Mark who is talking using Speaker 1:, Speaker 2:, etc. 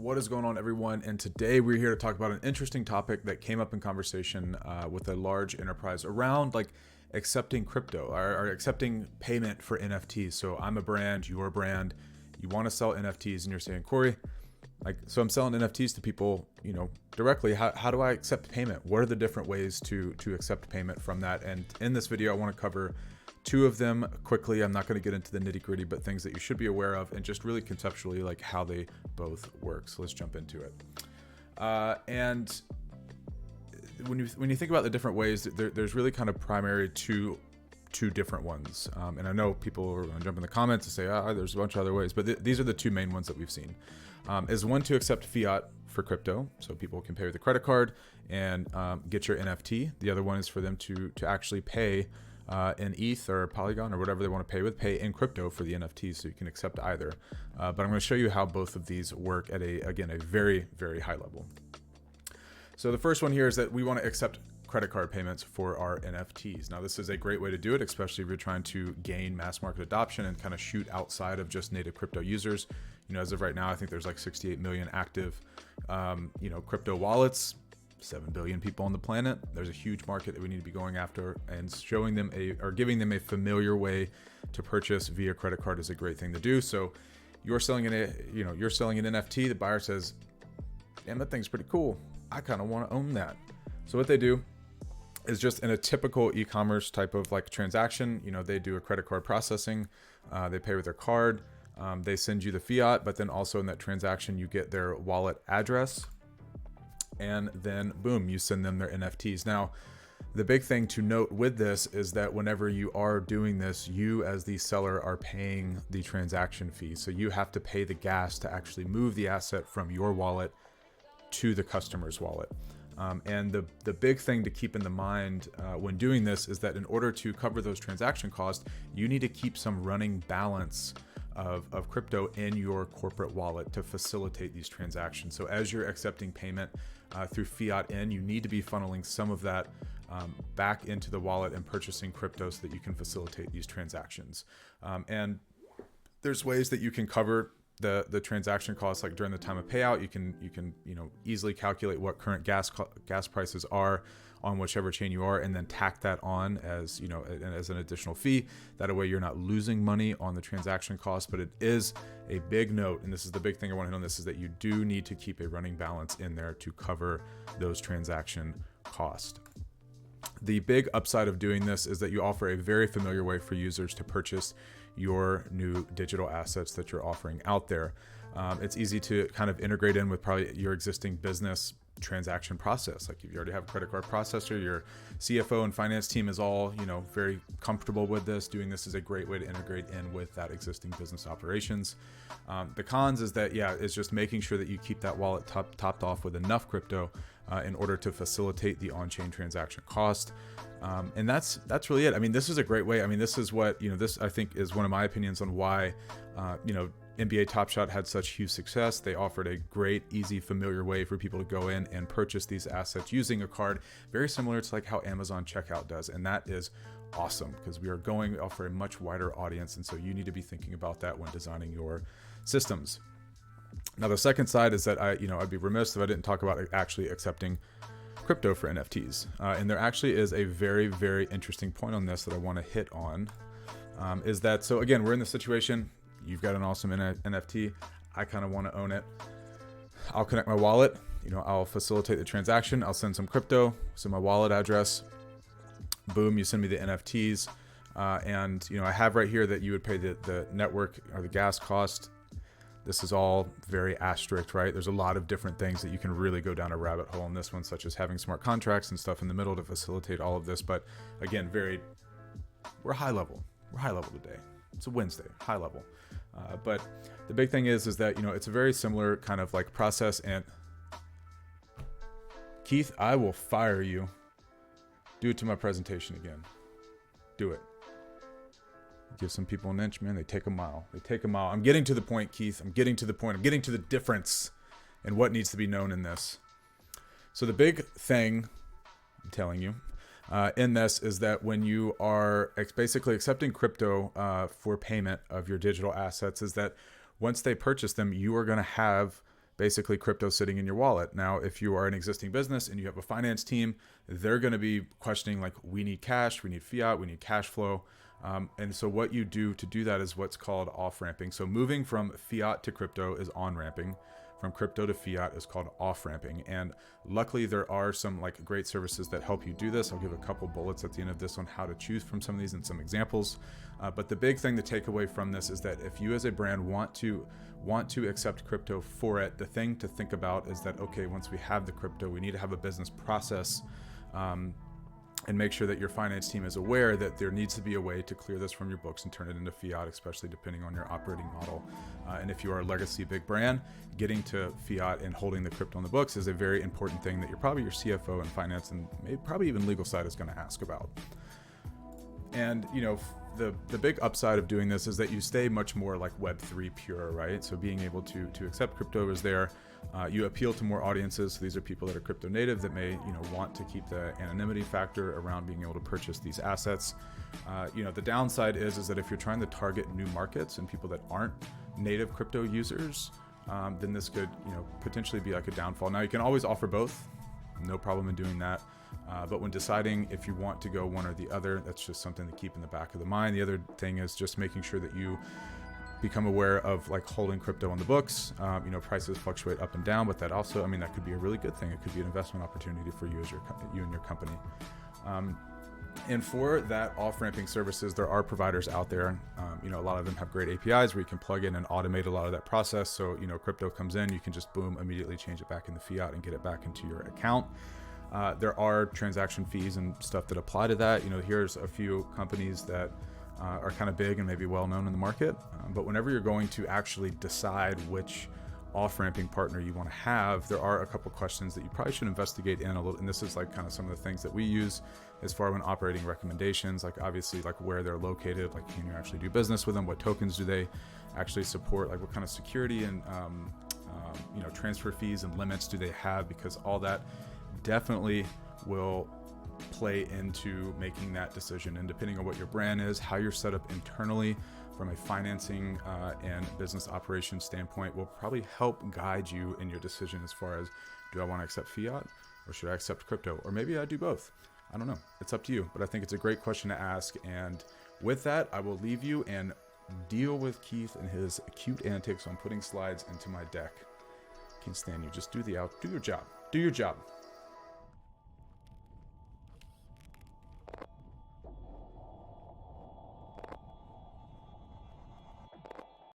Speaker 1: What is going on, everyone? And today we're here to talk about an interesting topic that came up in conversation with a large enterprise around like accepting crypto or accepting payment for NFTs. So I'm a brand, you're a brand, you want to sell NFTs, and you're saying, Corey, so I'm selling NFTs to people, directly. How do I accept payment? What are the different ways to accept payment from that? And in this video, I want to cover two of them quickly. I'm not going to get into the nitty gritty, but things that you should be aware of and just really conceptually like how they both work. So let's jump into it. And when you think about the different ways, there's really kind of primary two different ones. And I know people are going to jump in the comments and say, there's a bunch of other ways, but these are the two main ones that we've seen. Is one to accept fiat for crypto, so people can pay with a credit card and get your NFT. The other one is for them to actually pay in ETH or Polygon or whatever they want to pay in crypto for the NFTs, so you can accept either. But I'm going to show you how both of these work at a very, very high level. So the first one here is that we want to accept credit card payments for our NFTs. Now, this is a great way to do it, especially if you're trying to gain mass market adoption and kind of shoot outside of just native crypto users. As of right now, I think there's like 68 million active, crypto wallets. 7 billion people on the planet. There's a huge market that we need to be going after, and showing them giving them a familiar way to purchase via credit card is a great thing to do. So you're selling an NFT. The buyer says, damn, that thing's pretty cool. I kind of want to own that. So what they do is, just in a typical e-commerce type of like transaction, they do a credit card processing. They pay with their card. They send you the fiat, but then also in that transaction, you get their wallet address. And then boom, you send them their NFTs. Now, the big thing to note with this is that whenever you are doing this, you as the seller are paying the transaction fee. So you have to pay the gas to actually move the asset from your wallet to the customer's wallet. And the big thing to keep in the mind when doing this is that in order to cover those transaction costs, you need to keep some running balance of crypto in your corporate wallet to facilitate these transactions. So as you're accepting payment through fiat you need to be funneling some of that back into the wallet and purchasing crypto so that you can facilitate these transactions. And there's ways that you can cover the transaction costs, like during the time of payout. You can easily calculate what current gas prices are on whichever chain you are, and then tack that on as as an additional fee. That way you're not losing money on the transaction cost. But it is a big note, and this is the big thing I want to hit on this, is that you do need to keep a running balance in there to cover those transaction costs. The big upside of doing this is that you offer a very familiar way for users to purchase your new digital assets that you're offering out there. It's easy to kind of integrate in with probably your existing business transaction process. Like if you already have a credit card processor, your CFO and finance team is all, very comfortable with this. Doing this is a great way to integrate in with that existing business operations. The cons is that, it's just making sure that you keep that wallet topped off with enough crypto in order to facilitate the on-chain transaction cost. And that's really it. I mean, this is a great way. I mean, this is what, this I think is one of my opinions on why, NBA Top Shot had such huge success. They offered a great, easy, familiar way for people to go in and purchase these assets using a card, very similar to like how Amazon Checkout does. And that is awesome because we are going for a much wider audience. And so you need to be thinking about that when designing your systems. Now, the second side is that I'd be remiss if I didn't talk about actually accepting crypto for NFTs. And there actually is a very, very interesting point on this that I want to hit on. Is that, so again, we're in the situation, you've got an awesome NFT. I kind of want to own it. I'll connect my wallet. I'll facilitate the transaction. I'll send some crypto, send my wallet address. Boom, you send me the NFTs. And I have right here that you would pay the network or the gas cost. This is all very asterisk, right? There's a lot of different things that you can really go down a rabbit hole in this one, such as having smart contracts and stuff in the middle to facilitate all of this. But again, we're high level. We're high level today. It's a Wednesday, high level. But the big thing is that, it's a very similar kind of like process. And Keith, I will fire you. Do it to my presentation again. Do it. Give some people an inch, man. They take a mile. I'm getting to the point, Keith. I'm getting to the point. I'm getting to the difference and what needs to be known in this. So the big thing I'm telling you in this is that when you are basically accepting crypto for payment of your digital assets, is that once they purchase them, you are going to have basically crypto sitting in your wallet. Now, if you are an existing business and you have a finance team, they're going to be questioning like, we need cash, we need fiat, we need cash flow. And so what you do to do that is what's called off-ramping. So moving from fiat to crypto is on-ramping. From crypto to fiat is called off-ramping. And luckily there are some like great services that help you do this. I'll give a couple bullets at the end of this on how to choose from some of these and some examples. But the big thing to take away from this is that if you as a brand want to accept crypto for it, the thing to think about is that, okay, once we have the crypto, we need to have a business process, and make sure that your finance team is aware that there needs to be a way to clear this from your books and turn it into fiat, especially depending on your operating model. And if you are a legacy big brand, getting to fiat and holding the crypto on the books is a very important thing that your CFO and finance and maybe probably even legal side is going to ask about. And the big upside of doing this is that you stay much more like Web3 pure, right? So being able to accept crypto is there. You appeal to more audiences. So these are people that are crypto native that may want to keep the anonymity factor around being able to purchase these assets. The downside is that if you're trying to target new markets and people that aren't native crypto users, then this could potentially be like a downfall. Now you can always offer both, no problem in doing that. But when deciding if you want to go one or the other, that's just something to keep in the back of the mind. The other thing is just making sure that you become aware of like holding crypto on the books. Prices fluctuate up and down, but that also, that could be a really good thing. It could be an investment opportunity for you and your company. And for that off-ramping services, there are providers out there. A lot of them have great APIs where you can plug in and automate a lot of that process. So, crypto comes in, you can just boom, immediately change it back into fiat and get it back into your account. There are transaction fees and stuff that apply to that. Here's a few companies that are kind of big and maybe well known in the market. But whenever you're going to actually decide which off-ramping partner you want to have, there are a couple questions that you probably should investigate in a little. And this is like kind of some of the things that we use as far when operating recommendations, like obviously like where they're located, like can you actually do business with them? What tokens do they actually support? Like what kind of security and transfer fees and limits do they have? Because all that definitely will play into making that decision. And depending on what your brand is, how you're set up internally from a financing and business operations standpoint will probably help guide you in your decision as far as, do I want to accept fiat or should I accept crypto? Or maybe I do both. I don't know. It's up to you. But I think it's a great question to ask. And with that, I will leave you and deal with Keith and his cute antics on putting slides into my deck. Can't stand you. Just do your job. Do your job.